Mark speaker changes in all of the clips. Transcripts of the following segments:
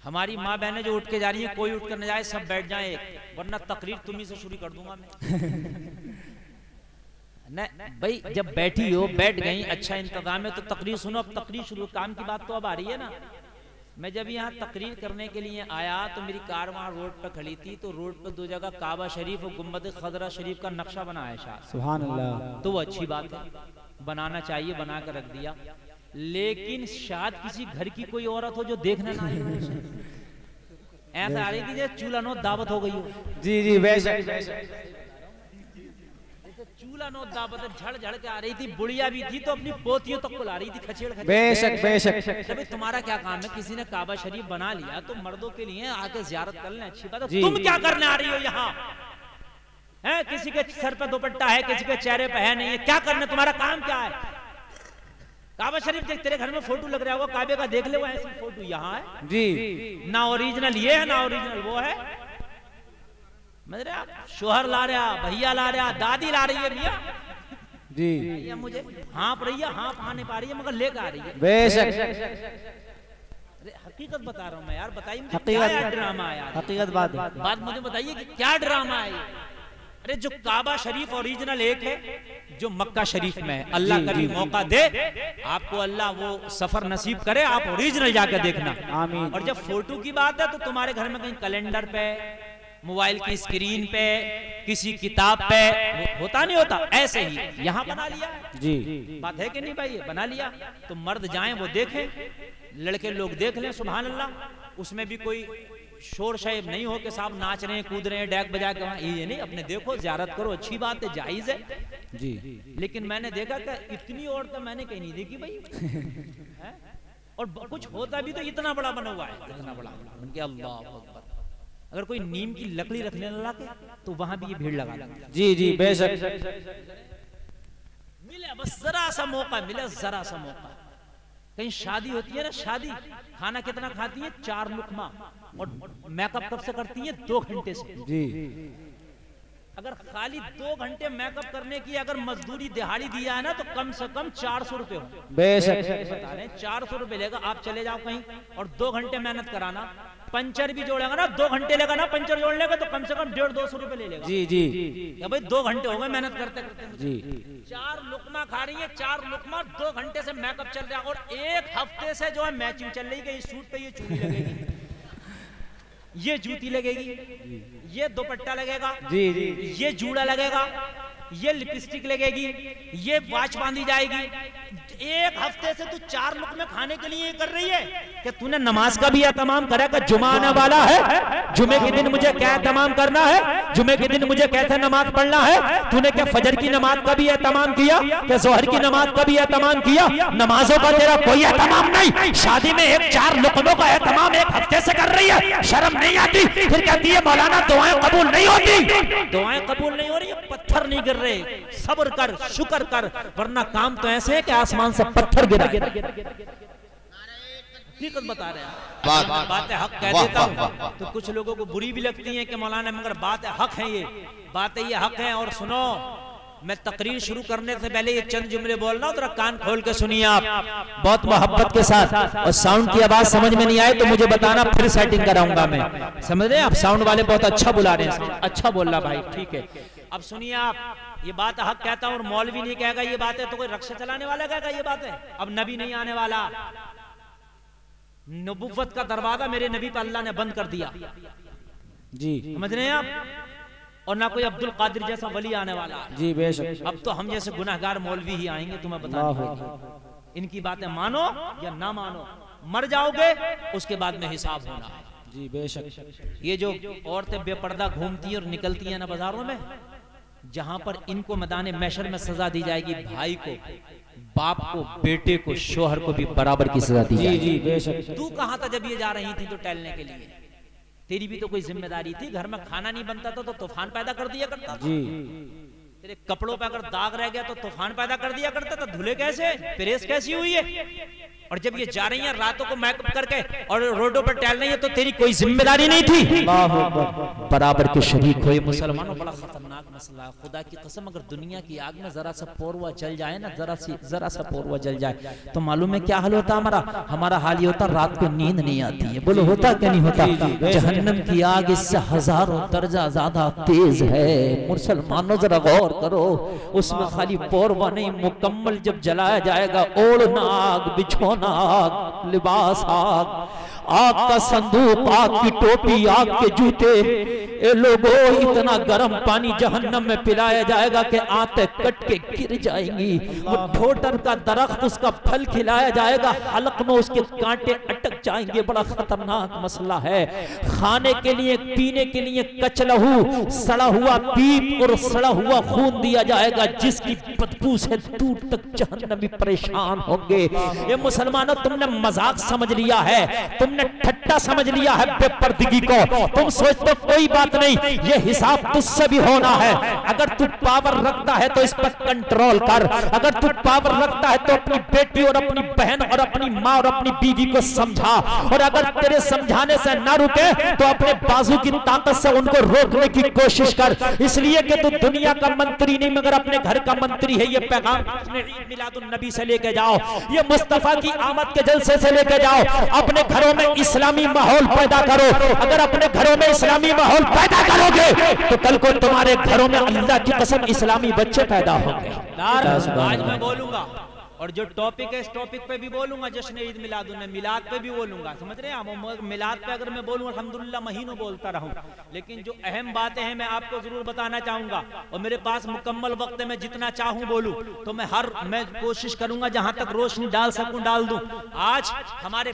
Speaker 1: हमारी माँ बहनें जो उठ के जा रही है, कोई उठ कर न जाए, सब बैठ जाए, वरना तकरीर तुम्ही से शुरू कर दूंगा मैं। न भाई जब बैठी हो, बैठ गई, अच्छा इंतजाम है तो तकरीर सुनो। अब तकरीर शुरू, काम की बात तो अब आ रही है ना। मैं जब यहाँ तकरीर करने के लिए आया तो मेरी कार वहाँ रोड पर खड़ी थी, तो रोड पर दो जगह काबा शरीफ और गुम्बद खजरा शरीफ का नक्शा बना है शायद। सुभान अल्लाह। तो वो अच्छी बात है, बनाना चाहिए, बना कर रख दिया। लेकिन शायद किसी घर की कोई औरत हो जो देखने ना आई हो, ऐसा आ रही थी जैसे चूल्हा नो दावत हो गई हो।
Speaker 2: जी जी बेशक।
Speaker 1: चूल्हा नो दावत झड़ झड़ के आ रही थी, बुढ़िया भी थी तो अपनी पोतियों तक को ला रही थी, खचेड़ खचेड़।
Speaker 2: बेशक बेशक।
Speaker 1: भाई तुम्हारा क्या काम है, किसी ने काबा शरीफ बना लिया तो मर्दों के लिए आके ज़ियारत कर लें, अच्छी बात है। तुम क्या करने आ रही हो यहाँ? है किसी के सर पे दुपट्टा है, किसी के चेहरे पे है नहीं है, क्या करने, तुम्हारा काम क्या है? काबा शरीफ देख, तेरे घर में फोटो लग रहा होगा काबे का, देख ले वो ऐसी फोटो यहाँ है
Speaker 2: जी।
Speaker 1: ना ओरिजिनल ये है ना ओरिजिनल वो है। शोहर ला रहा, भैया ला रहा, दादी ला रही है भैया
Speaker 2: जी,
Speaker 1: भैया मुझे हाँप रही है, हाँप आ नहीं पा रही है मगर लेकर आ रही है।
Speaker 2: बेशक।
Speaker 1: अरे हकीकत बता रहा हूँ मैं यार, बताइए मुझे
Speaker 2: हकीकत
Speaker 1: क्या ड्रामा है यार?
Speaker 2: हकीकत बात
Speaker 1: मुझे बताइए कि क्या ड्रामा है? अरे जो काबा शरीफ ओरिजिनल एक है जो मक्का शरीफ में है, अल्लाह कभी मौका दे आपको, अल्लाह वो सफर नसीब करे, आप ओरिजिनल जाकर देखना।
Speaker 2: आमीन।
Speaker 1: और जब फोटो की बात है तो तुम्हारे घर में कहीं कैलेंडर पे, मोबाइल की स्क्रीन पे, किसी किताब पे होता नहीं होता, ऐसे ही यहाँ बना लिया
Speaker 2: जी।
Speaker 1: बात है कि नहीं भाई? बना लिया तो मर्द जाएं वो देखें, लड़के लोग देख लें, सुभान अल्लाह। उसमें भी कोई शोर शैब नहीं हो कि साहब नाच रहे हैं, कूद रहे हैं, डैक बजा के, वहाँ ये नहीं, अपने देखो, ज़ियारत करो, अच्छी बात है, जायज़ है
Speaker 2: जी।
Speaker 1: लेकिन मैंने देखा कि इतनी औरतें मैंने कहीं नहीं देखी भाई। और कुछ होता भी तो इतना बड़ा बना हुआ है, इतना बड़ा, उनके अल्लाह अकबर। अगर कोई नीम की लकड़ी रखने लगा के तो वहां भी ये भीड़ लगा देगा।
Speaker 2: जी जी बेशक।
Speaker 1: मिले बस जरा सा मौका मिले, जरा सा मौका। कहीं शादी होती है ना, शादी खाना कितना खाती है? 4 लुकमा। और मेकअप कब से करती है? 2 घंटे से
Speaker 2: जी।
Speaker 1: अगर खाली 2 घंटे मेकअप करने की अगर मजदूरी दिहाड़ी दिया है ना तो कम से कम 400 रुपए हो।
Speaker 2: बेशक।
Speaker 1: बता रहे 400 रुपए लेगा, आप चले जाओ कहीं और 2 घंटे मेहनत कराना, पंचर भी जोड़ेगा ना, 2 घंटे लेगा ना पंचर जोड़ने का, तो कम से कम 150-200 रुपए ले लेगा।
Speaker 2: जी जी।
Speaker 1: या भाई 2 घंटे हो गए मेहनत करते करते
Speaker 2: जी।
Speaker 1: 4 लुकमा खा रही है, 4 लुकमा, 2 घंटे से मेकअप चल रहा है और 1 हफ्ते से जो है मैचिंग चल रही है, इस सूट पे ये चूड़ी लगेगी, ये जूती लगेगी, ये दुपट्टा लगेगा, जी जी, ये जूड़ा लगेगा, ये लिपस्टिक लगेगी, ये वॉच बांधी जाएगी। 1 हफ्ते से तू 4 लुकमे खाने के लिए कर रही है कि तूने नमाज का भी एहतमाम करा कि जुमा आने वाला है, जुमे के दिन मुझे क्या एहतमाम करना है, जुमे के दिन मुझे कैसे नमाज पढ़ना है? तूने क्या फजर की नमाज का भी एहतमाम किया, क्या जोहर की नमाज का भी एहतमाम किया? नमाजों का तेरा कोई एहतमाम नहीं, शादी में 4 लुकमों का एहतमाम 1 हफ्ते से कर रही है, शर्म नहीं आती? फिर कहती है मौलाना दुआएं कबूल नहीं होती। दुआएं कबूल नहीं हो रही, पत्थर नहीं गिर रहे, सब्र कर, शुक्र कर, वरना काम तो ऐसे है कि आसमान से पत्थर गिरा। हकीकत बता रहे हैं, बातें हक कह देता हूँ तो कुछ लोगों को बुरी भी लगती है कि मौलाना, मगर बातें हक हैं, ये बातें ये हक हैं। और सुनो, मैं तकरीर शुरू करने से पहले ये चंद जुमले बोल रहा हूँ, तो कान खोल के सुनिए आप बहुत मोहब्बत के साथ, और साउंड की आवाज समझ में नहीं आए तो मुझे बताना, फिर सेटिंग कराऊंगा मैं। समझ रहे हैं आप? साउंड वाले बहुत अच्छा बुला रहे हैं, अच्छा बोल रहा भाई, ठीक है। अब सुनिए आप, ये बात हक कहता हूँ और मौलवी नहीं कहेगा ये बात है तो कोई रक्षा चलाने वाला कहेगा ये बात है। अब नबी नहीं आने वाला, नबुव्वत का दरवाजा मेरे नबी पर अल्लाह ने बंद कर दिया जी, समझ रहे हैं आप? और ना कोई अब्दुल कादिर जैसा वली आने वाला जी, बेशक। अब तो हम जैसे गुनाहगार मौलवी ही आएंगे तुम्हें बताने। इनकी बातें मानो या ना मानो, मर जाओगे उसके बाद में हिसाब होना है जी, बेशक। ये जो औरतें बेपर्दा घूमती हैं और निकलती हैं ना बाजारों में, जहां पर इनको मैदान महशर में सजा दी जाएगी, भाई को, बाप को, बेटे को, शोहर को भी बराबर की सजा दी जाएगी जी, बेशक। तू कहां था जब ये जा रही थी तो टहलने के लिए? तेरी भी तो कोई जिम्मेदारी थी, घर में खाना नहीं बनता था तो तूफान पैदा कर दिया करता जी। तेरे कपड़ों पे अगर दाग रह गया तो तूफान पैदा कर दिया करता था, धुले कैसे, प्रेस कैसी हुई है? और जब ये जा रही हैं रातों को मेकअप करके और रोडों पर टहल रही है तो तेरी कोई जिम्मेदारी नहीं थी? बराबर के शरीक हुए मुसलमानों, बड़ा खतरनाक मसला है। खुदा की कसम, अगर दुनिया की आग में जरा सा पोरवा जल जाए ना, जरा सा पोरवा जल जाए तो मालूम है क्या हाल होता हमारा? हमारा हाल ये होता रात को नींद नहीं आती है। बोलो होता क्या नहीं होता? जहन्नम की आग इससे हजारों दर्जा ज्यादा तेज है। मुसलमानों जरा गौर करो, उसमें खाली पोरवा नहीं, मुकम्मल जब जलाया जाएगा, ओढ़ना आग, बिछोना आग, लिबास आग, आग का संदूक, आग की टोपी, आग के जूते। ए लोगों, इतना गर्म पानी जहन्नम में पिलाया जाएगा कि आंतें कट के गिर जाएंगी। वो ठोटर का दरख्त, उसका फल खिलाया जाएगा, हलक में उसके कांटे अटक जाएंगे। बड़ा खतरनाक मसला है। खाने के लिए, पीने के लिए कचलहू, सड़ा हुआ पीप और सड़ा हुआ खून दिया जाएगा, जिसकी बदबू से दूर तक जहन्नमी परेशान होंगे। ये मुसलमानों, तुमने मजाक समझ लिया है, तुमने ठट्टा समझ लिया है बेपर्दगी को। तुम सोचते कोई बात नहीं, ये हिसाब तुझसे भी होना है। अगर तू पावर रखता है तो इस पर कंट्रोल कर। अगर तू पावर रखता है तो अपनी बेटी और अपनी बहन और अपनी माँ और अपनी बीवी को समझा, और अगर तेरे समझाने से ना रुके तो अपने बाजू की ताकत से उनको रोकने की कोशिश कर। इसलिए कि तू दुनिया का मंत्री नहीं मगर अपने घर का मंत्री है। ये पैगाम ईद मिलादुन नबी से लेके जाओ, ये मुस्तफा की आमद के जलसे से लेके जाओ। अपने घरों में इस्लामी माहौल पैदा करो। अगर अपने घरों में इस्लामी माहौल पैदा करोगे तो कल को तुम्हारे घरों में अल्लाह की कसम इस्लामी बच्चे पैदा होंगे। आज मैं बोलूंगा और जो टॉपिक है इस टॉपिक पे भी बोलूंगा, जश्न ईद मिलादुन, मिलाद पे भी बोलूंगा, समझ रहे हैं आप? मिलाद पे अगर मैं बोलूं अल्हम्दुलिल्लाह महीनों बोलता रहूं, लेकिन जो अहम बातें हैं मैं आपको जरूर बताना चाहूंगा और मेरे पास मुकम्मल वक्त है, मैं जितना चाहूं बोलूं तो मैं कोशिश करूंगा जहां तक रोशनी डाल सकूं डाल दूं। आज हमारे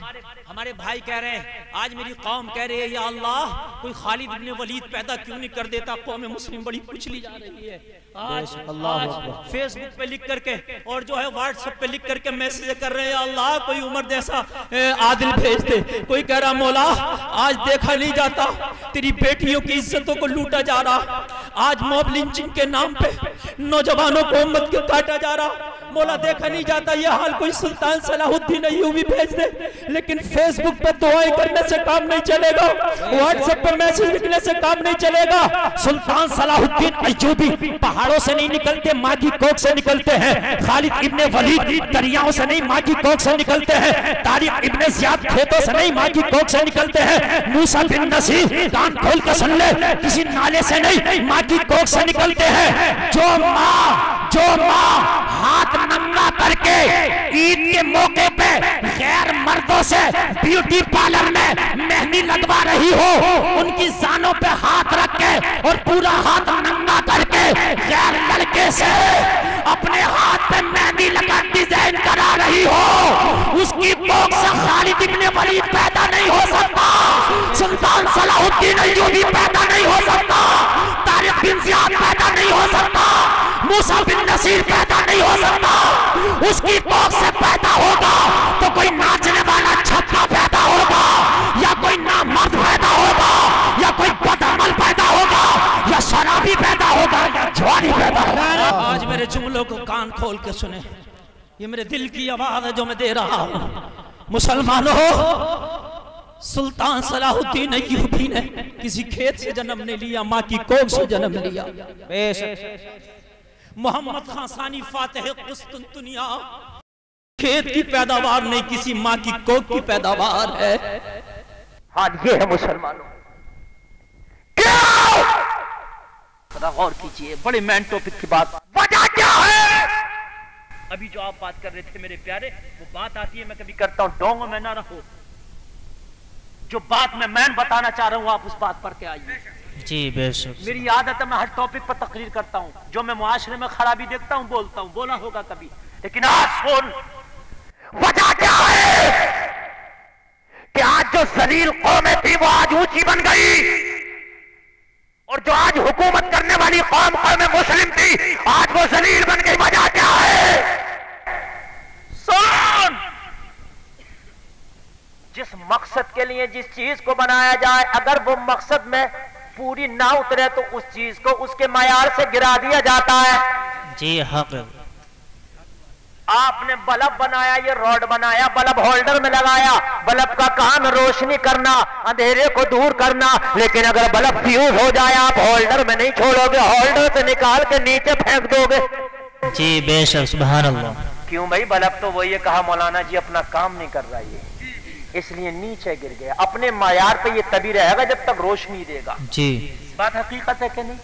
Speaker 1: भाई कह रहे हैं, आज मेरी कौम कह रही है, या अल्लाह कोई खालिद इब्न वलीद पैदा क्यों नहीं कर देता? कौम मुस्लिम बड़ी कुचली जा रही है। आज फेसबुक पे लिख करके और जो है व्हाट्सएप पे लिख करके मैसेज कर रहे हैं, अल्लाह कोई उमर जैसा आदिल भेज दे। कोई कह रहा मौला आज देखा नहीं जाता, तेरी बेटियों की इज्जतों को लूटा जा रहा, आज मॉब लिंचिंग के नाम पे नौजवानों को उम्मत को काटा जा रहा, मौला देखा नहीं जाता। ये हाल कोई सुल्तान सलाहुद्दीन अय्यूबी भेज दे। लेकिन फेसबुक पे दुआएं करने से काम नहीं चलेगा, व्हाट्सएप पे मैसेज लिखने से काम नहीं चलेगा। सुल्तान सलाहुद्दीन अय्यूबी पहाड़ों से नहीं निकलते, माँ की कोख से निकलते हैं। खालिद इब्ने वलीद दरियाओं से नहीं, माँ की कोख से निकलते हैं। तारिक इब्ने ज़ियाद खेतों से नहीं, माँ की कोख से निकलते हैं। मूसा बिन नसीर कान खोल कर सुन ले, किसी नाले से नहीं, माँ की कोख से निकलते हैं। जो माँ हाथ नंगा करके ईद के मौके पे गैर मर्दों से ब्यूटी पार्लर में मेहंदी लगवा रही हो, उनकी जानों पे हाथ रख के और पूरा हाथ नंगा करके गैर लड़के से अपने हाथ पे मेहंदी लगा डिजाइन करा रही हो, उसकी कोख से खालिद इब्ने वलीद पैदा नहीं हो सकता, सुल्तान सलाहुद्दीन अय्यूबी पैदा नहीं हो सकता, तारिक बिन ज़ियाद पैदा नहीं हो सकता, मूसा बिन नसीर पैदा नहीं हो सकता। उसकी कोख से पैदा होगा तो कोई नाचने वाला छक्का पैदा होगा, या कोई नामर्द पैदा होगा, या कोई बदअमल पैदा होगा, या शराबी पैदा होगा, या जुआरी पैदा होगा। आज मेरे जुमलों को कान खोल के सुने, ये मेरे दिल की आवाज है जो मैं दे रहा हूँ। मुसलमानों, सुल्तान सलाहुद्दीन अय्यूबी ने किसी खेत से जन्म नहीं लिया, माँ की कोख से जन्म लिया। मोहम्मद खान सानी फातिह कुस्तुनतुनिया खेत की पैदावार नहीं, किसी माँ की कोख की पैदावार है। हाल ये है मुसलमानों। क्या गौर कीजिए, बड़े मैन टॉपिक की बात। वजह क्या है? अभी जो आप बात कर रहे थे मेरे प्यारे, वो बात आती है, मैं कभी करता हूँ डोंगो में ना रहो। जो बात मैं मैन बताना चाह रहा हूँ आप उस बात पर के आइए। जी बेशक, मेरी आदत है मैं हर टॉपिक पर तकरीर करता हूँ, जो मैं मुआशरे में खराबी देखता हूँ बोलता हूँ, बोला होगा कभी, लेकिन आज सुन वजह क्या है कि आज जो जलील कौमें थी वो आज ऊंची बन गई, और जो आज हुकूमत करने वाली कौम मुस्लिम थी आज वो जलील बन गई। वजह क्या है? सुन, जिस मकसद के लिए जिस चीज को बनाया जाए, अगर वो मकसद में
Speaker 3: पूरी ना उतरे तो उस चीज को उसके मयार से गिरा दिया जाता है।
Speaker 1: जी हक।
Speaker 3: आपने बल्ब बनाया, ये रॉड बनाया, बल्ब होल्डर में लगाया, बल्ब का काम रोशनी करना, अंधेरे को दूर करना, लेकिन अगर बल्ब फ्यूज हो जाए आप होल्डर में नहीं छोड़ोगे, होल्डर से निकाल के नीचे फेंक दोगे।
Speaker 1: जी बेशक, सुभान अल्लाह।
Speaker 3: क्यों भाई, बल्ब तो वही कहा मौलाना जी अपना काम नहीं कर रहा है, इसलिए नीचे गिर गया। अपने मायार पे ये तभी रहेगा जब तक रोशनी देगा।
Speaker 1: जी
Speaker 3: बात हकीकत है कि नहीं?